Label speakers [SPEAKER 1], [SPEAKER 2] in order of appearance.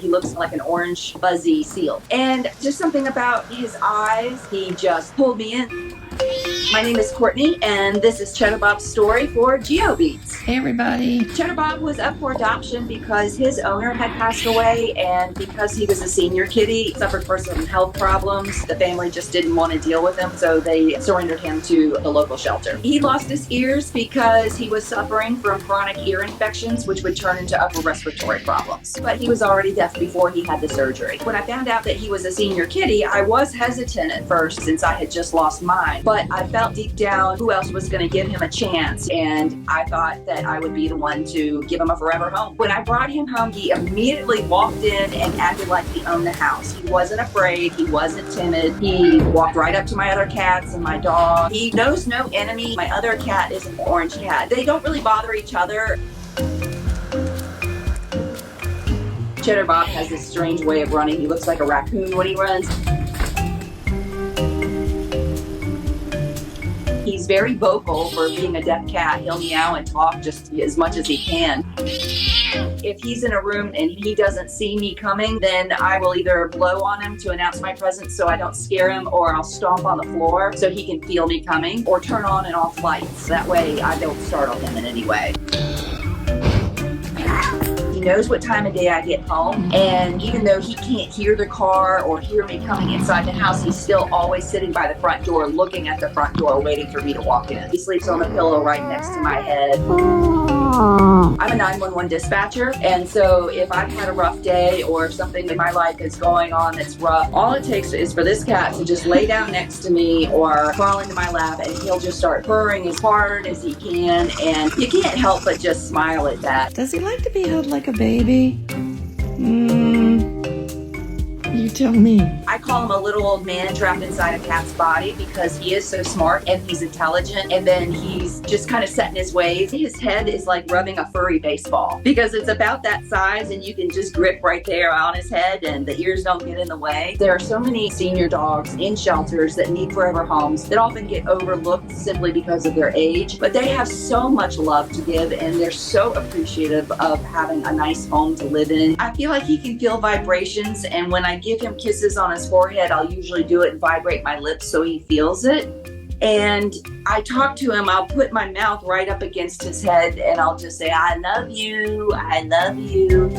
[SPEAKER 1] He looks like an orange fuzzy seal. And just something about his eyes, he just pulled me in. My name is Courtney, and this is Cheddar Bob's story for GeoBeats.
[SPEAKER 2] Hey everybody.
[SPEAKER 1] Cheddar Bob was up for adoption because his owner had passed away, and because he was a senior kitty, suffered from some health problems. The family just didn't want to deal with him, so they surrendered him to the local shelter. He lost his ears because he was suffering from chronic ear infections, which would turn into upper respiratory problems. But he was already deaf before he had the surgery. When I found out that he was a senior kitty, I was hesitant at first since I had just lost mine, but I felt deep down who else was going to give him a chance, and I thought that I would be the one to give him a forever home. When I brought him home, he immediately walked in and acted like he owned the house. He wasn't afraid, he wasn't timid. He walked right up to my other cats and my dog. He knows no enemy. My other cat is an orange cat. They don't really bother each other. Cheddar Bob has this strange way of running. He looks like a raccoon when he runs. He's very vocal for being a deaf cat. He'll meow and talk just as much as he can. If he's in a room and he doesn't see me coming, then I will either blow on him to announce my presence so I don't scare him, or I'll stomp on the floor so he can feel me coming, or turn on and off lights. That way I don't startle him in any way. He knows what time of day I get home, and even though he can't hear the car or hear me coming inside the house, he's still always sitting by the front door, looking at the front door, waiting for me to walk in. He sleeps on the pillow right next to my head. I'm a 911 dispatcher, and so if I've had a rough day or if something in my life is going on that's rough, all it takes is for this cat to just lay down next to me or crawl into my lap, and he'll just start purring as hard as he can, and you can't help but just smile at that.
[SPEAKER 2] Does he like to be held like a baby? You tell me.
[SPEAKER 1] I call him a little old man trapped inside a cat's body because he is so smart and he's intelligent, and then he's just kind of set in his ways. His head is like rubbing a furry baseball because it's about that size and you can just grip right there on his head and the ears don't get in the way. There are so many senior dogs in shelters that need forever homes that often get overlooked simply because of their age, but they have so much love to give and they're so appreciative of having a nice home to live in. I feel like he can feel vibrations, and when I give him kisses on his forehead, I'll usually do it and vibrate my lips so he feels it. And I talk to him, I'll put my mouth right up against his head and I'll just say, I love you, I love you.